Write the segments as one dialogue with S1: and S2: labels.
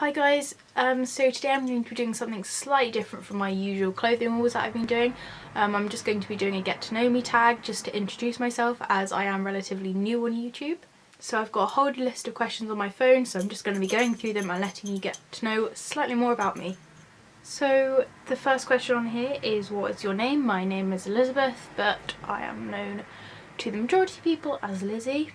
S1: Hi guys, so today I'm going to be doing something slightly different from my usual clothing hauls that I've been doing. I'm just going to be doing a get to know me tag just to introduce myself, as I am relatively new on YouTube. So I've got a whole list of questions on my phone, so I'm just going to be going through them and letting you get to know slightly more about me. So the first question on here is, what is your name? My name is Elizabeth, but I am known to the majority of people as Lizzie.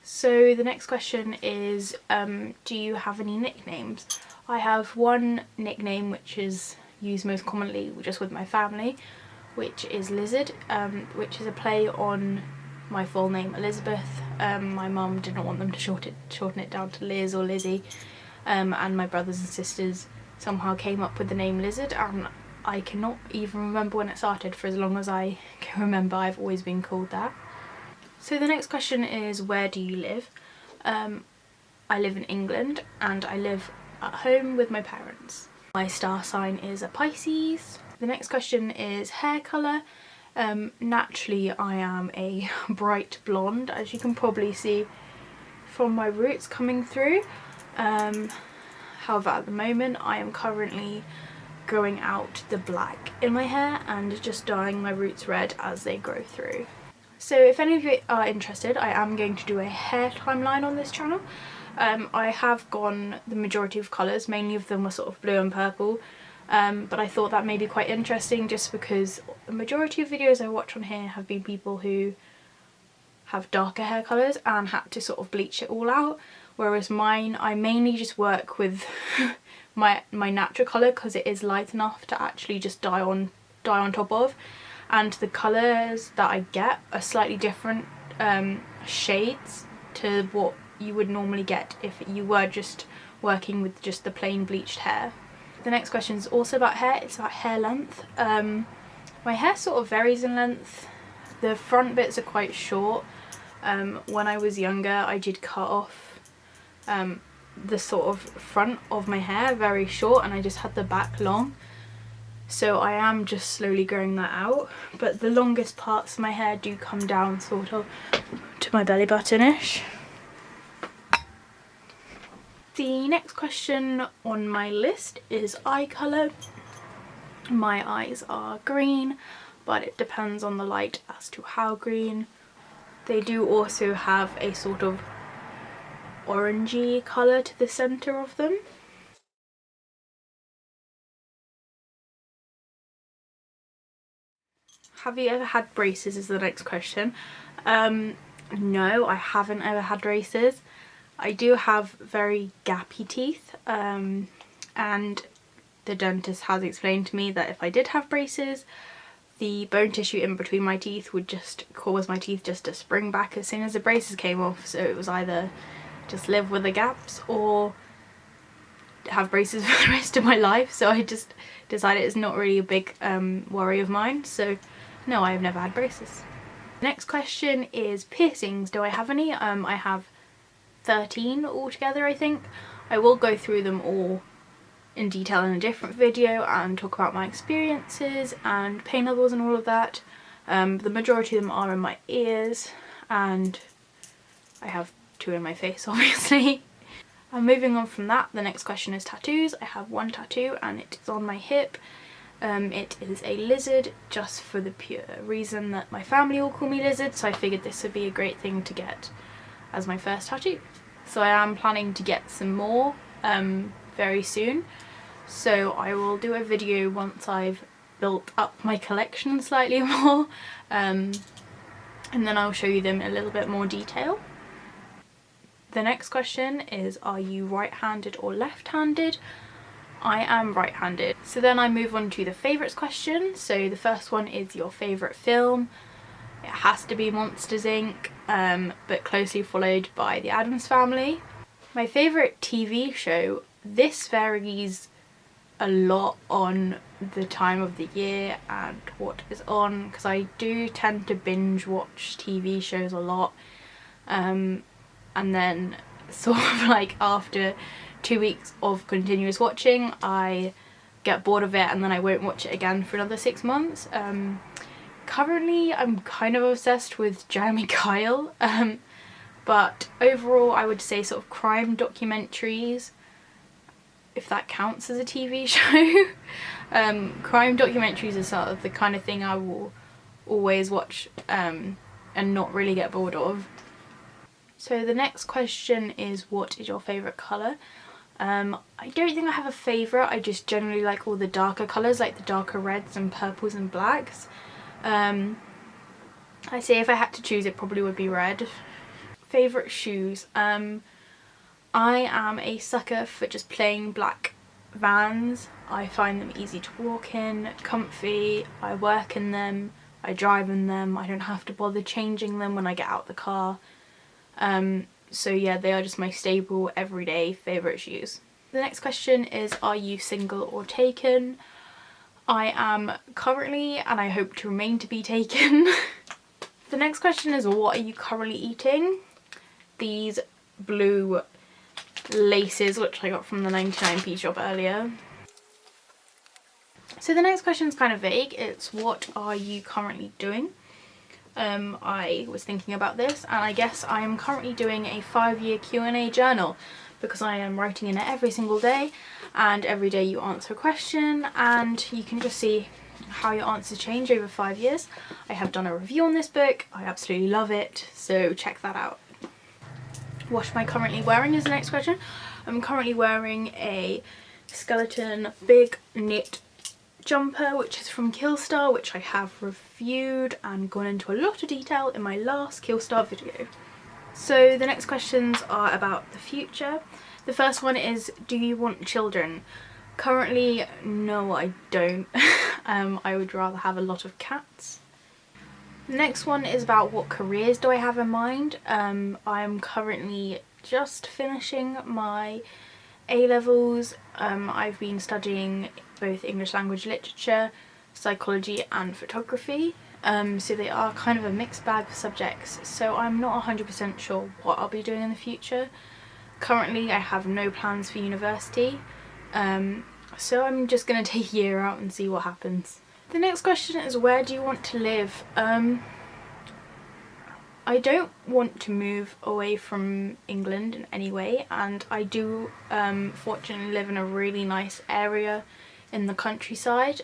S1: So the next question is, do you have any nicknames? I have one nickname which is used most commonly just with my family, which is Lizard, which is a play on my full name Elizabeth. My mum didn't want them to shorten it down to Liz or Lizzie, and my brothers and sisters somehow came up with the name Lizard, and I cannot even remember when it started. For as long as I can remember, I've always been called that. So the next question is, where do you live? I live in England and I live at home with my parents. My star sign is a Pisces. The next question is hair colour. Naturally I am a bright blonde, as you can probably see from my roots coming through. However, at the moment I am currently growing out the black in my hair and just dyeing my roots red as they grow through. So if any of you are interested, I am going to do a hair timeline on this channel. I have gone the majority of colours, mainly of them were sort of blue and purple, but I thought that may be quite interesting just because the majority of videos I watch on here have been people who have darker hair colours and had to sort of bleach it all out, whereas mine, I mainly just work with my natural colour because it is light enough to actually just dye on top of. And the colours that I get are slightly different shades to what you would normally get if you were just working with just the plain bleached hair. The next question is also about hair. It's about hair length. My hair sort of varies in length. The front bits are quite short. When I was younger I did cut off the sort of front of my hair very short and I just had the back long. So I am just slowly growing that out, but the longest parts of my hair do come down sort of to my belly button-ish. The next question on my list is eye colour. My eyes are green, but it depends on the light as to how green. They do also have a sort of orangey colour to the centre of them. Have you ever had braces is the next question. No, I haven't ever had braces. I do have very gappy teeth, and the dentist has explained to me that if I did have braces, the bone tissue in between my teeth would just cause my teeth just to spring back as soon as the braces came off. So it was either just live with the gaps or have braces for the rest of my life. So I just decided it's not really a big worry of mine. So no, I have never had braces. Next question is piercings. Do I have any? I have 13 altogether, I think. I will go through them all in detail in a different video and talk about my experiences and pain levels and all of that. The majority of them are in my ears and I have 2 in my face, obviously. And moving on from that, the next question is tattoos. I have 1 tattoo and it is on my hip. It is a lizard, just for the pure reason that my family all call me Lizard, so I figured this would be a great thing to get as my first tattoo. So I am planning to get some more very soon, so I will do a video once I've built up my collection slightly more, and then I'll show you them in a little bit more detail. The next question is, are you right-handed or left-handed? I am right-handed. So then I move on to the favourites question. So the first one is your favourite film. It has to be Monsters Inc, but closely followed by The Addams Family. My favourite TV show, this varies a lot on the time of the year and what is on, because I do tend to binge watch TV shows a lot, and then sort of like after 2 weeks of continuous watching I get bored of it and then I won't watch it again for another 6 months. Currently I'm kind of obsessed with Jeremy Kyle, but overall I would say sort of crime documentaries if that counts as a TV show. Crime documentaries are sort of the kind of thing I will always watch and not really get bored of. So the next question is, what is your favourite colour? I don't think I have a favourite, I just generally like all the darker colours, like the darker reds and purples and blacks. I say if I had to choose, it probably would be red. Favourite shoes? I am a sucker for just plain black Vans. I find them easy to walk in, comfy, I work in them, I drive in them, I don't have to bother changing them when I get out the car. So yeah, they are just my stable, everyday favourite shoes. The next question is, are you single or taken? I am currently, and I hope to remain to be taken. The next question is, what are you currently eating? These blue laces, which I got from the 99p shop earlier. So the next question is kind of vague. It's, what are you currently doing? I was thinking about this, and I guess I am currently doing a 5-year Q&A journal, because I am writing in it every single day, and every day you answer a question and you can just see how your answers change over 5 years. I have done a review on this book, I absolutely love it, so check that out. What am I currently wearing is the next question. I'm currently wearing a skeleton big knit jumper, which is from Killstar, which I have reviewed and gone into a lot of detail in my last Killstar video. So the next questions are about the future. The first one is, do you want children? Currently, no, I don't. I would rather have a lot of cats. The next one is about what careers do I have in mind. I'm currently just finishing my A-levels. I've been studying both English language literature, psychology and photography. So they are kind of a mixed bag of subjects, so I'm not 100% sure what I'll be doing in the future. Currently I have no plans for university, so I'm just going to take a year out and see what happens. The next question is, where do you want to live? I don't want to move away from England in any way, and I do fortunately live in a really nice area in the countryside,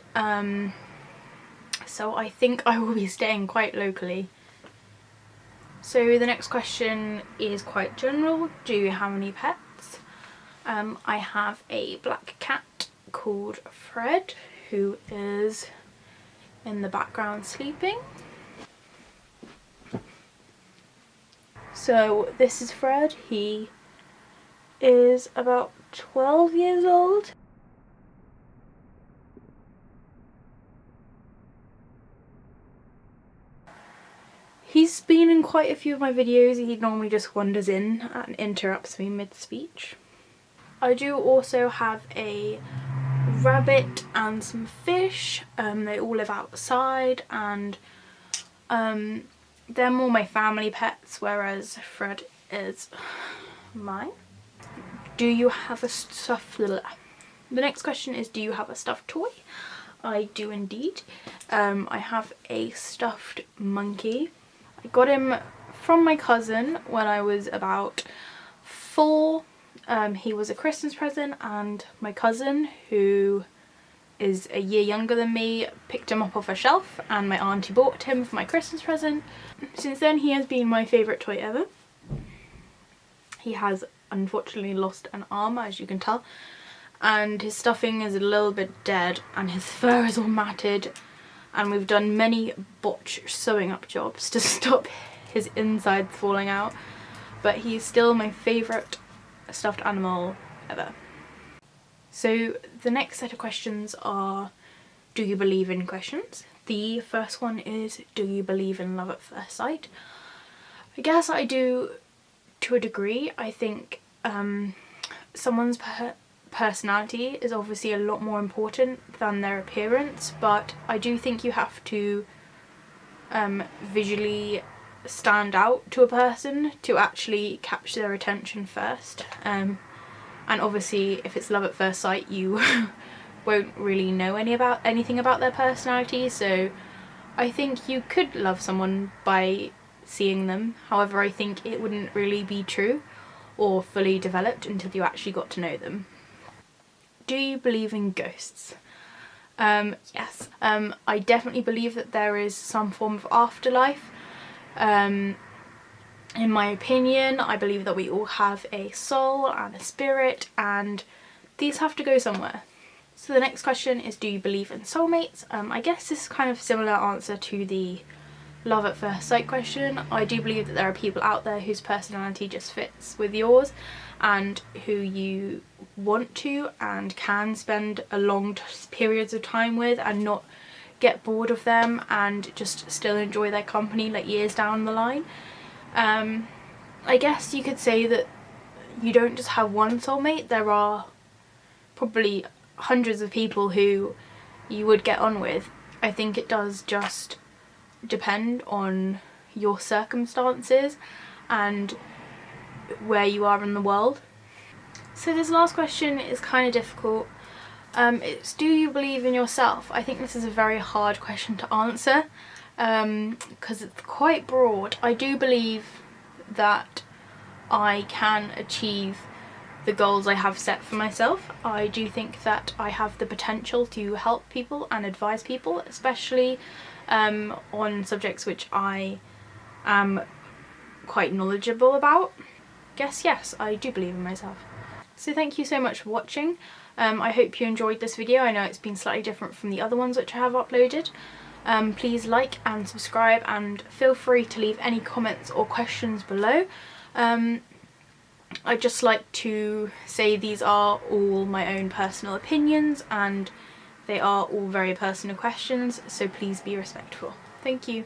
S1: so I think I will be staying quite locally. So the next question is quite general. Do you have any pets? I have a black cat called Fred, who is in the background sleeping. So this is Fred. He is about 12 years old. He's been in quite a few of my videos. He normally just wanders in and interrupts me mid-speech. I do also have a rabbit and some fish. They all live outside, and they're more my family pets, whereas Fred is mine. Do you have a stuffed... The next question is, do you have a stuffed toy? I do indeed. I have a stuffed monkey. I got him from my cousin when I was about 4. He was a Christmas present, and my cousin, who is a year younger than me, picked him up off a shelf, and my auntie bought him for my Christmas present. Since then he has been my favourite toy ever. He has unfortunately lost an arm, as you can tell, and his stuffing is a little bit dead and his fur is all matted, and we've done many botched sewing up jobs to stop his insides falling out, but he's still my favourite stuffed animal ever. So the next set of questions are, do you believe in questions? The first one is, do you believe in love at first sight? I guess I do to a degree. I think someone's personality is obviously a lot more important than their appearance, but I do think you have to visually stand out to a person to actually capture their attention first, and obviously if it's love at first sight you won't really know anything about their personality, so I think you could love someone by seeing them. However, I think it wouldn't really be true or fully developed until you actually got to know them. do you believe in ghosts? Yes. I definitely believe that there is some form of afterlife. In my opinion, I believe that we all have a soul and a spirit, and these have to go somewhere. So the next question is, do you believe in soulmates? I guess this is kind of similar answer to the love at first sight question. I do believe that there are people out there whose personality just fits with yours and who you want to and can spend a long periods of time with and not get bored of them and just still enjoy their company like years down the line. I guess you could say that you don't just have one soulmate. There are probably hundreds of people who you would get on with. I think it does just depend on your circumstances and where you are in the world. So this last question is kind of difficult. It's, do you believe in yourself? I think this is a very hard question to answer because it's quite broad. I do believe that I can achieve the goals I have set for myself. I do think that I have the potential to help people and advise people, especially on subjects which I am quite knowledgeable about. Guess yes, I do believe in myself. So thank you so much for watching. I hope you enjoyed this video. I know it's been slightly different from the other ones which I have uploaded. Please like and subscribe, and feel free to leave any comments or questions below. I'd just like to say these are all my own personal opinions and they are all very personal questions, so please be respectful. Thank you.